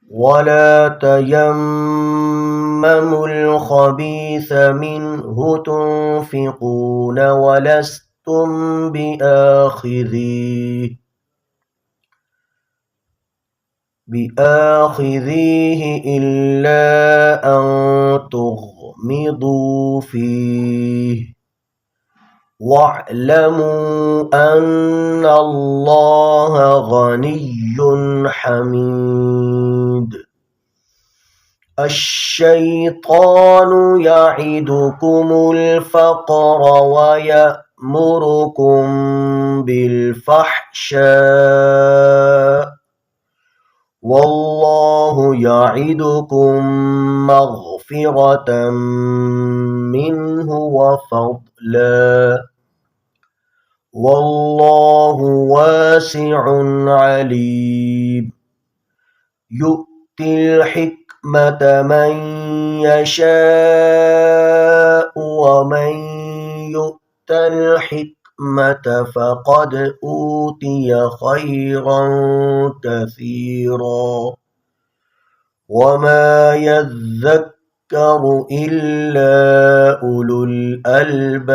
ولا تيمموا الخبيث منه تنفقون ولستم بآخذيه إلا أن تغمضوا فيه واعلموا أن الله غني حميد. الشيطان يعدكم الفقر ويأمركم بالفحشاء والله يعدكم مغفرة منه وفضلا والله واسع عليم. يؤتي الحكمة من يشاء ومن يؤت الحكمة فقد أوتي خيرا كثيرا وما يذكر إلا أولو الألباب.